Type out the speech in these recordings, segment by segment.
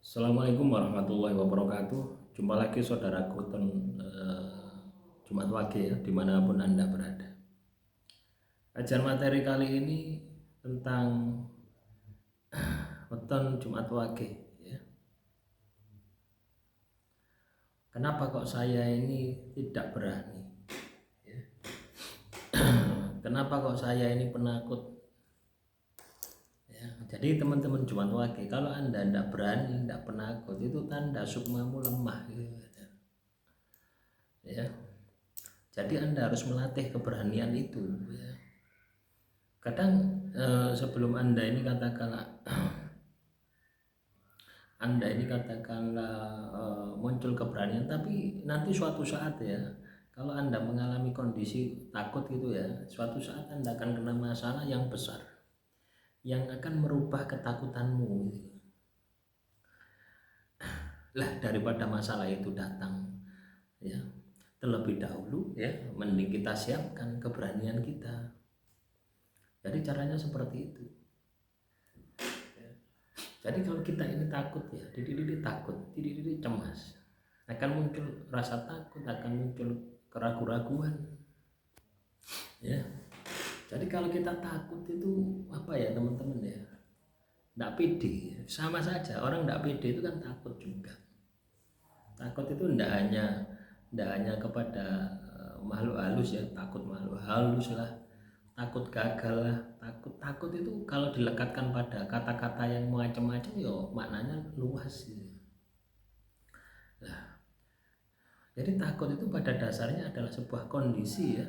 Assalamualaikum warahmatullahi wabarakatuh. Jumpa lagi saudaraku Jumat Wage ya, dimanapun Anda berada. Kajian materi kali ini tentang weton Jumat Wage ya. Kenapa kok saya ini tidak berani ya? Kenapa kok saya ini penakut ya? Jadi teman-teman Jumat Wage, kalau Anda tidak berani, tidak penakut, itu tanda sukmamu lemah gitu ya. Jadi Anda harus melatih keberanian itu ya. Kadang sebelum Anda ini katakanlah muncul keberanian, tapi nanti suatu saat ya, kalau Anda mengalami kondisi takut gitu ya, suatu saat Anda akan kena masalah yang besar yang akan merubah ketakutanmu gitu. Lah daripada masalah itu datang ya terlebih dahulu ya, mending kita siapkan keberanian kita. Jadi caranya seperti itu. Jadi kalau kita ini takut ya, diri takut, diri cemas, akan muncul rasa takut, akan muncul keraguan-raguan. Ya. Jadi kalau kita takut itu apa ya teman-teman ya? Tidak pede, sama saja. Orang tidak pede itu kan takut juga. Takut itu tidak hanya kepada makhluk halus ya, takut makhluk halus lah, takut gagal lah, takut itu kalau dilekatkan pada kata-kata yang macam-macam yo maknanya luas gitu. Nah, jadi takut itu pada dasarnya adalah sebuah kondisi ya.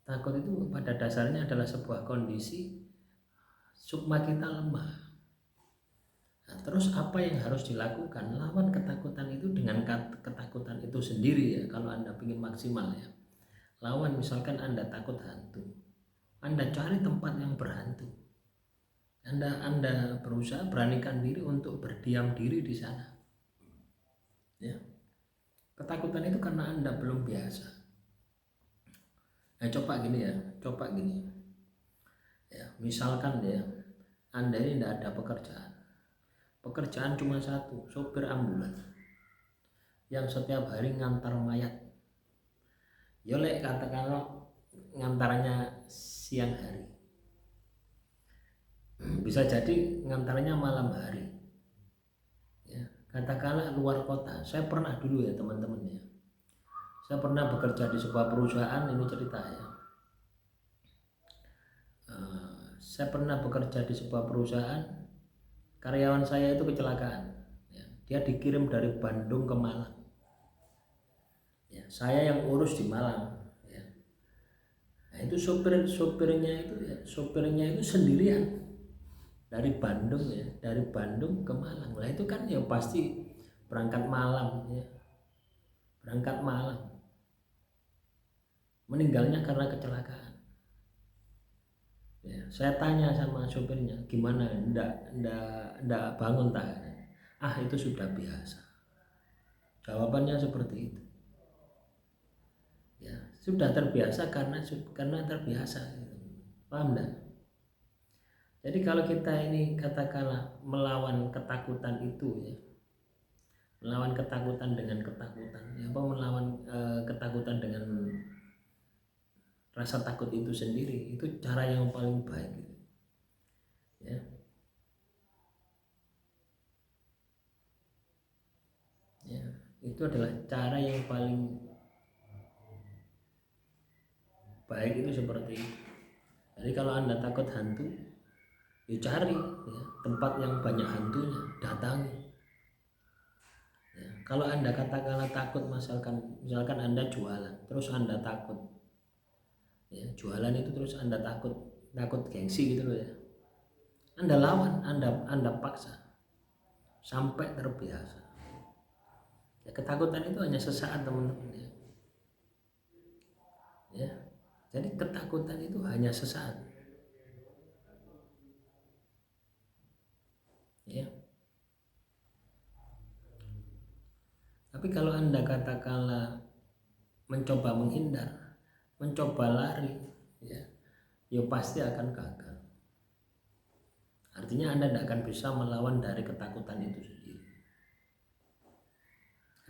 Takut itu pada dasarnya adalah sebuah kondisi sukma kita lemah. Nah, terus apa yang harus dilakukan? Lawan ketakutan itu dengan ketakutan itu sendiri ya. Kalau Anda ingin maksimal ya, lawan. Misalkan Anda takut hantu, Anda cari tempat yang berhantu. Anda berusaha beranikan diri untuk berdiam diri di sana. Ya. Ketakutan itu karena Anda belum biasa. Nah, coba gini. Ya, misalkan ya, Anda ini tidak ada pekerjaan. Pekerjaan cuma satu, sopir ambulan. Yang setiap hari ngantar mayat. Ya lek katakanlah ngantarnya siang hari. Bisa jadi ngantarnya malam hari ya, katakanlah luar kota. Saya pernah dulu ya teman-teman ya, saya pernah bekerja di sebuah perusahaan. Ini cerita ya, saya pernah bekerja di sebuah perusahaan. Karyawan saya itu kecelakaan ya. Dia dikirim dari Bandung ke Malang ya, saya yang urus di Malang ya. Nah itu sopirnya itu sendirian dari Bandung ya, dari Bandung ke Malang. Lah itu kan ya pasti berangkat malam ya, meninggalnya karena kecelakaan ya. Saya tanya sama sopirnya, gimana, ndak bangun tak? Itu sudah biasa. Jawabannya seperti itu ya, sudah terbiasa karena terbiasa gitu. Paham enggak? Jadi kalau kita ini katakanlah melawan ketakutan itu ya, melawan ketakutan dengan ketakutan ya, apa melawan ketakutan dengan rasa takut itu sendiri, itu cara yang paling baik gitu. Ya. Ya, itu adalah cara yang paling baik, itu seperti itu. Jadi kalau Anda takut hantu, ya cari ya, tempat yang banyak hantunya, datangi. Ya, kalau Anda katakanlah takut, misalkan Anda jualan, terus Anda takut ya, jualan itu terus Anda takut gengsi gitu loh ya, Anda lawan, Anda paksa sampai terbiasa ya. Ketakutan itu hanya sesaat teman-teman ya. Jadi ketakutan itu hanya sesaat ya. Tapi kalau Anda katakanlah mencoba menghindar, mencoba lari ya, ya pasti akan gagal. Artinya Anda tidak akan bisa melawan dari ketakutan itu sendiri.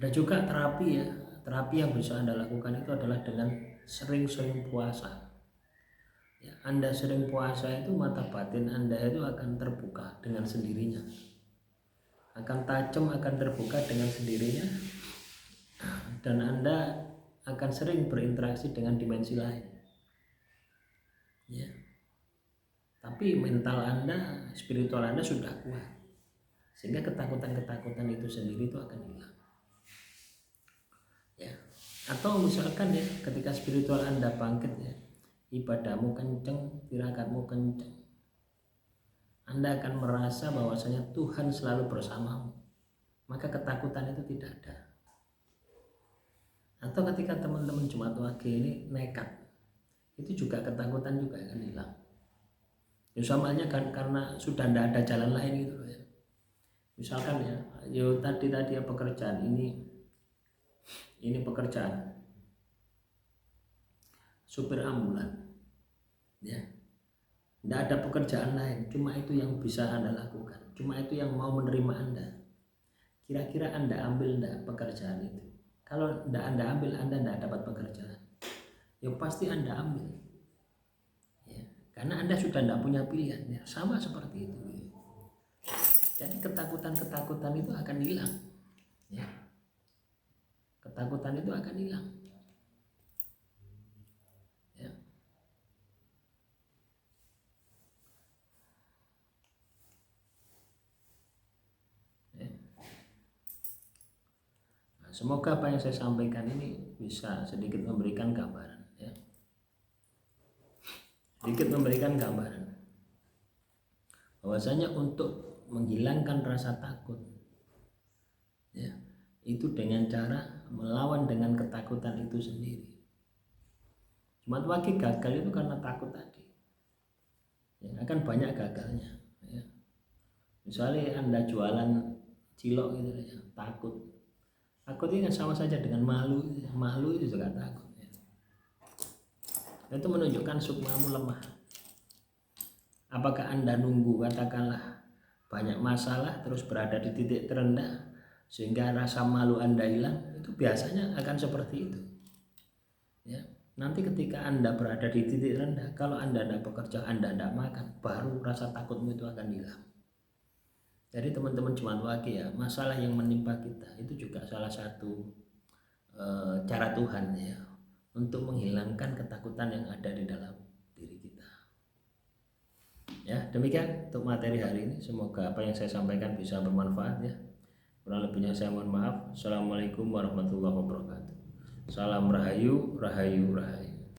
Ada juga terapi ya. Terapi yang bisa Anda lakukan itu adalah dengan sering-sering puasa. Ya, Anda sering puasa itu mata batin Anda itu akan terbuka dengan sendirinya. Akan tajam, akan terbuka dengan sendirinya. Dan Anda akan sering berinteraksi dengan dimensi lain. Ya. Tapi mental Anda, spiritual Anda sudah kuat. Sehingga ketakutan-ketakutan itu sendiri itu akan hilang. Ya. Atau misalkan ya, ketika spiritual Anda bangkit ya, ibadahmu kenceng, tirakatmu kenceng, Anda akan merasa bahwasanya Tuhan selalu bersamamu. Maka ketakutan itu tidak ada. Atau ketika teman-teman Jumat Wage ini nekat, itu juga ketakutan juga akan hilang. Ya samanya kan karena sudah tidak ada jalan lain gitu loh ya. Misalkan ya, tadi ya pekerjaan ini pekerjaan supir ambulan. Ya. Tidak ada pekerjaan lain, cuma itu yang bisa Anda lakukan. Cuma itu yang mau menerima Anda. Kira-kira Anda ambil enggak pekerjaan itu? Kalau tidak Anda ambil, Anda tidak dapat pekerjaan. Ya pasti Anda ambil. Karena Anda sudah tidak punya pilihan, ya, sama seperti itu. Jadi ketakutan-ketakutan itu akan hilang, ya. Ketakutan itu akan hilang, ya. Ya. Nah, semoga apa yang saya sampaikan ini bisa sedikit memberikan gambaran, ya. Sedikit memberikan gambaran bahwasanya untuk menghilangkan rasa takut, ya, itu dengan cara melawan dengan ketakutan itu sendiri. Jumat Wage gagal itu karena takut tadi, ya, akan banyak gagalnya, ya. Misalnya Anda jualan cilok gitu ya, takut ini sama saja dengan malu itu juga takut, ya. Itu menunjukkan sukmamu lemah. Apakah Anda nunggu katakanlah banyak masalah terus berada di titik terendah sehingga rasa malu Anda hilang? Itu biasanya akan seperti itu, ya. Nanti ketika Anda berada di titik rendah, kalau Anda tidak bekerja, Anda tidak makan, baru rasa takutmu itu akan hilang. Jadi teman-teman Jumat Wage ya, masalah yang menimpa kita itu juga salah satu cara Tuhan ya untuk menghilangkan ketakutan yang ada di dalam diri kita. Ya, demikian untuk materi hari ini. Semoga apa yang saya sampaikan bisa bermanfaat ya. Kurang lebihnya saya mohon maaf. Assalamualaikum warahmatullahi wabarakatuh. Salam rahayu, rahayu, rahayu.